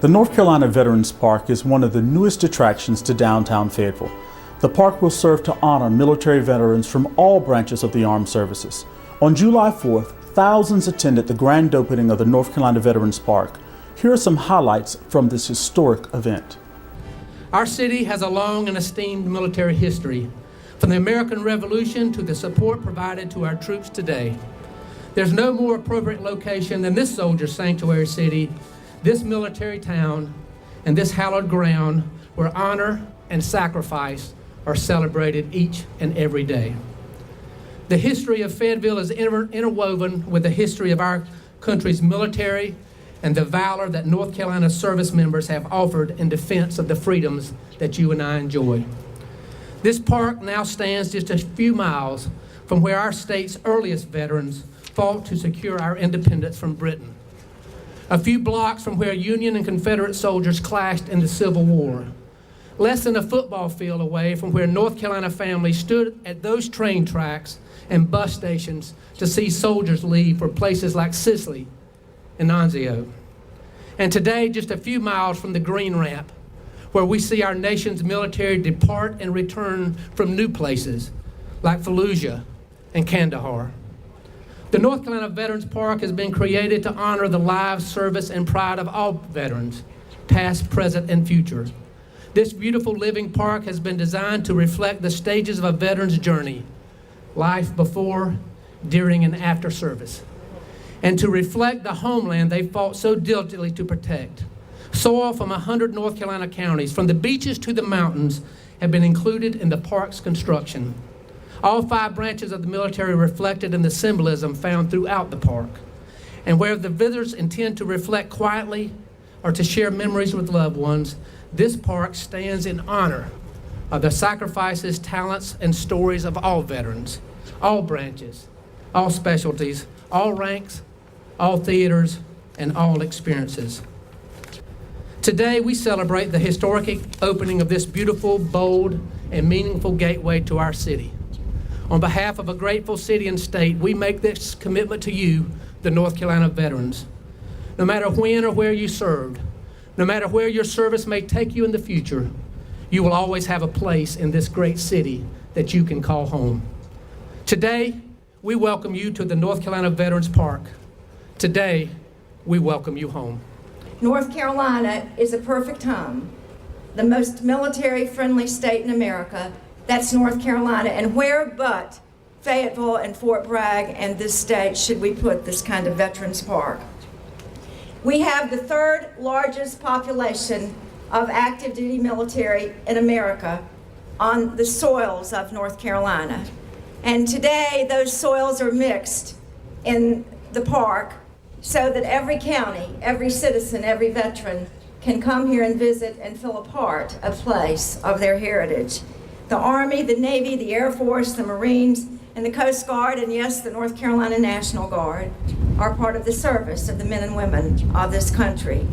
The North Carolina Veterans Park is one of the newest attractions to downtown Fayetteville. The park will serve to honor military veterans from all branches of the armed services. On July 4th, thousands attended the grand opening of the North Carolina Veterans Park. Here are some highlights from this historic event. Our city has a long and esteemed military history, from the American Revolution to the support provided to our troops today. There's no more appropriate location than this soldier sanctuary city, this military town, and this hallowed ground where honor and sacrifice are celebrated each and every day. The history of Fayetteville is interwoven with the history of our country's military and the valor that North Carolina service members have offered in defense of the freedoms that you and I enjoy. This park now stands just a few miles from where our state's earliest veterans fought to secure our independence from Britain. A few blocks from where Union and Confederate soldiers clashed in the Civil War. Less than a football field away from where North Carolina families stood at those train tracks and bus stations to see soldiers leave for places like Sicily and Anzio. And today, just a few miles from the Green Ramp, where we see our nation's military depart and return from new places like Fallujah and Kandahar. The North Carolina Veterans Park has been created to honor the lives, service, and pride of all veterans, past, present, and future. This beautiful living park has been designed to reflect the stages of a veteran's journey, life before, during, and after service, and to reflect the homeland they fought so diligently to protect. Soil from 100 North Carolina counties, from the beaches to the mountains, have been included in the park's construction. All 5 branches of the military reflected in the symbolism found throughout the park. And where the visitors intend to reflect quietly or to share memories with loved ones, this park stands in honor of the sacrifices, talents, and stories of all veterans, all branches, all specialties, all ranks, all theaters, and all experiences. Today, we celebrate the historic opening of this beautiful, bold, and meaningful gateway to our city. On behalf of a grateful city and state, we make this commitment to you, the North Carolina veterans. No matter when or where you served, no matter where your service may take you in the future, you will always have a place in this great city that you can call home. Today, we welcome you to the North Carolina Veterans Park. Today, we welcome you home. North Carolina is a perfect home, the most military-friendly state in America. That's North Carolina, and where but Fayetteville and Fort Bragg and this state should we put this kind of veterans park? We have the 3rd largest population of active duty military in America on the soils of North Carolina. And today those soils are mixed in the park so that every county, every citizen, every veteran can come here and visit and feel a part, a place of their heritage. The Army, the Navy, the Air Force, the Marines, and the Coast Guard, and yes, the North Carolina National Guard are part of the service of the men and women of this country.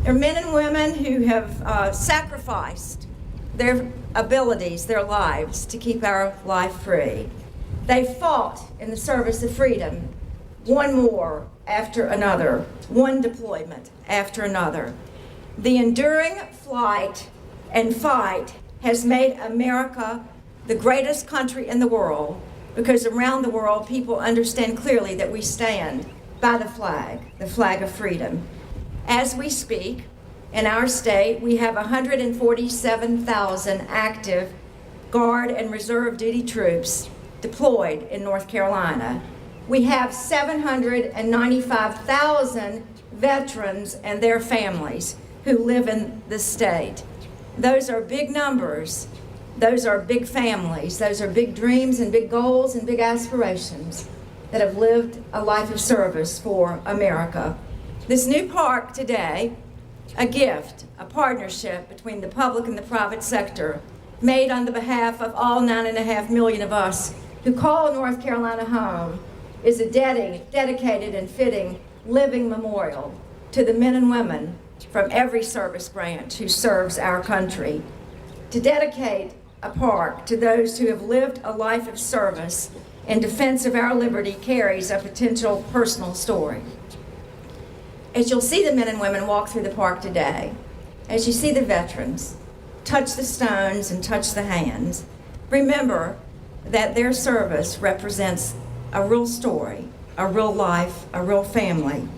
They're men and women who have sacrificed their abilities, their lives, to keep our life free. They fought in the service of freedom, one war after another, one deployment after another. The enduring flight and fight has made America the greatest country in the world, because around the world people understand clearly that we stand by the flag of freedom. As we speak, in our state, we have 147,000 active Guard and Reserve duty troops deployed in North Carolina. We have 795,000 veterans and their families who live in the state. Those are big numbers. Those are big families. Those are big dreams and big goals and big aspirations that have lived a life of service for America. This new park today, a gift, a partnership between the public and the private sector, made on the behalf of all 9.5 million of us who call North Carolina home, is a dedicated and fitting living memorial to the men and women from every service branch who serves our country. To dedicate a park to those who have lived a life of service in defense of our liberty carries a potential personal story. as you'll see the men and women walk through the park today, as you see the veterans touch the stones and touch the hands, remember that their service represents a real story, a real life, a real family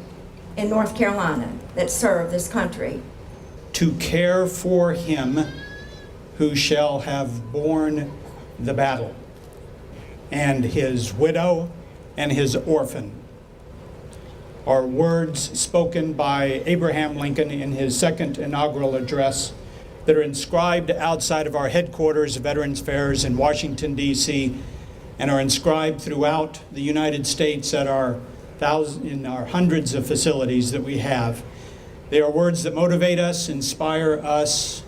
in North Carolina that served this country. To care for him who shall have borne the battle, and his widow and his orphan, are words spoken by Abraham Lincoln in his second inaugural address that are inscribed outside of our headquarters, Veterans Affairs in Washington, D.C., and are inscribed throughout the United States at in our hundreds of facilities that we have. They are words that motivate us, inspire us,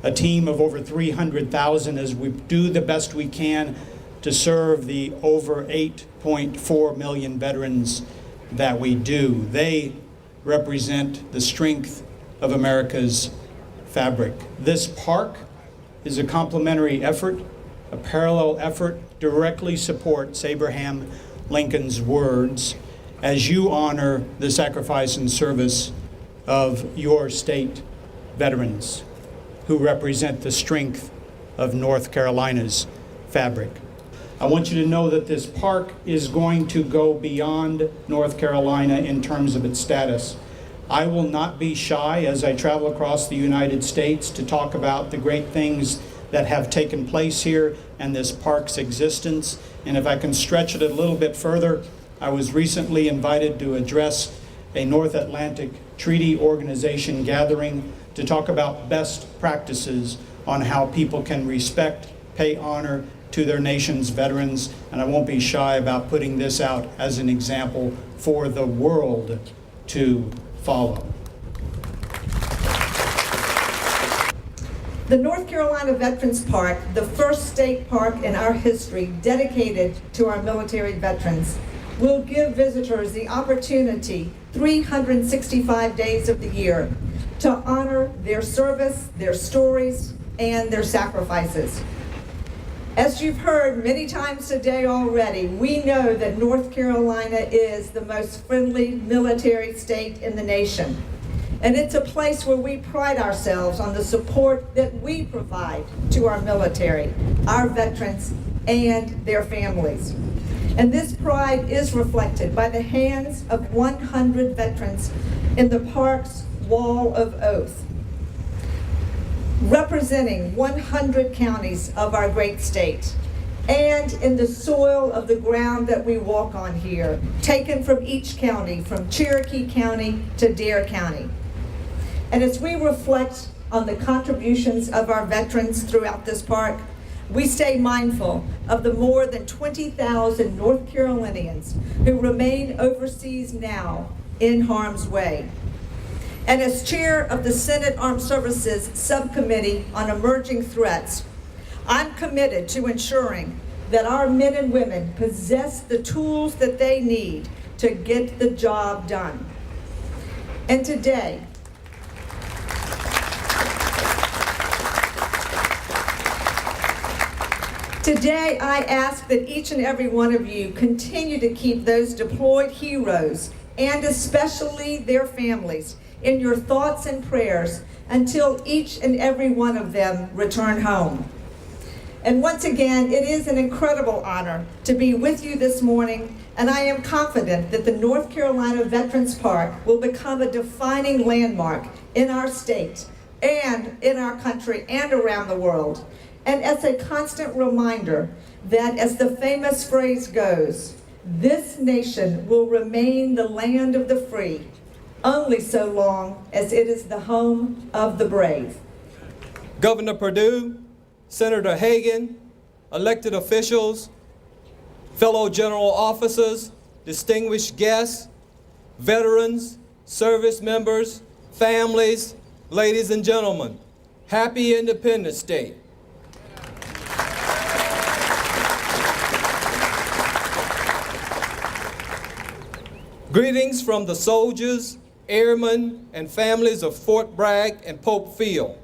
a team of over 300,000 as we do the best we can to serve the over 8.4 million veterans that we do. They represent the strength of America's fabric. This park is a complementary effort, a parallel effort, directly supports Abraham Lincoln's words as you honor the sacrifice and service of your state veterans who represent the strength of North Carolina's fabric. I want you to know that this park is going to go beyond North Carolina in terms of its status. I will not be shy as I travel across the United States to talk about the great things that have taken place here and this park's existence. And if I can stretch it a little bit further, I was recently invited to address a North Atlantic Treaty Organization gathering to talk about best practices on how people can respect, pay honor to their nation's veterans. And I won't be shy about putting this out as an example for the world to follow. The North Carolina Veterans Park, the first state park in our history dedicated to our military veterans, will give visitors the opportunity 365 days of the year to honor their service, their stories, and their sacrifices. As you've heard many times today already, we know that North Carolina is the most friendly military state in the nation. And it's a place where we pride ourselves on the support that we provide to our military, our veterans, and their families. And this pride is reflected by the hands of 100 veterans in the park's Wall of Oath, representing 100 counties of our great state, and in the soil of the ground that we walk on here, taken from each county, from Cherokee County to Dare County. And as we reflect on the contributions of our veterans throughout this park, we stay mindful of the more than 20,000 North Carolinians who remain overseas now in harm's way. And as chair of the Senate Armed Services Subcommittee on Emerging Threats, I'm committed to ensuring that our men and women possess the tools that they need to get the job done. And today, I ask that each and every one of you continue to keep those deployed heroes, and especially their families, in your thoughts and prayers until each and every one of them return home. And once again, it is an incredible honor to be with you this morning, and I am confident that the North Carolina Veterans Park will become a defining landmark in our state and in our country and around the world. And as a constant reminder that, as the famous phrase goes, this nation will remain the land of the free only so long as it is the home of the brave. Governor Perdue, Senator Hagan, elected officials, fellow general officers, distinguished guests, veterans, service members, families, ladies and gentlemen, happy Independence Day. Greetings from the soldiers, airmen, and families of Fort Bragg and Pope Field.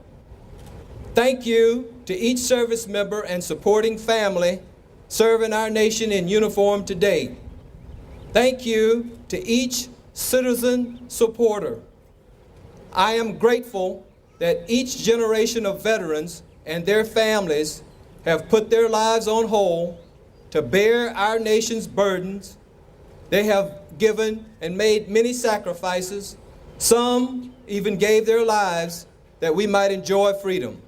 Thank you to each service member and supporting family serving our nation in uniform today. Thank you to each citizen supporter. I am grateful that each generation of veterans and their families have put their lives on hold to bear our nation's burdens. They have given and made many sacrifices. Some even gave their lives that we might enjoy freedom.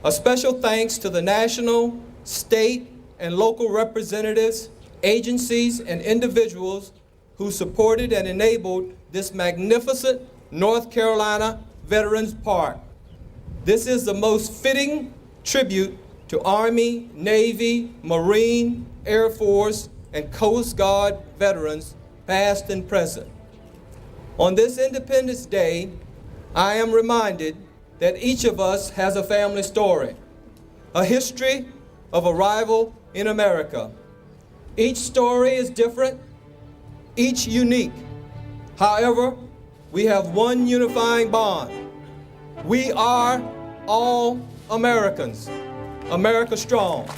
A special thanks to the national, state, and local representatives, agencies, and individuals who supported and enabled this magnificent North Carolina Veterans Park. This is the most fitting tribute to Army, Navy, Marine, Air Force, and Coast Guard veterans, past and present. On this Independence Day, I am reminded that each of us has a family story, a history of arrival in America. Each story is different, each unique. However, we have one unifying bond. We are all Americans. America strong.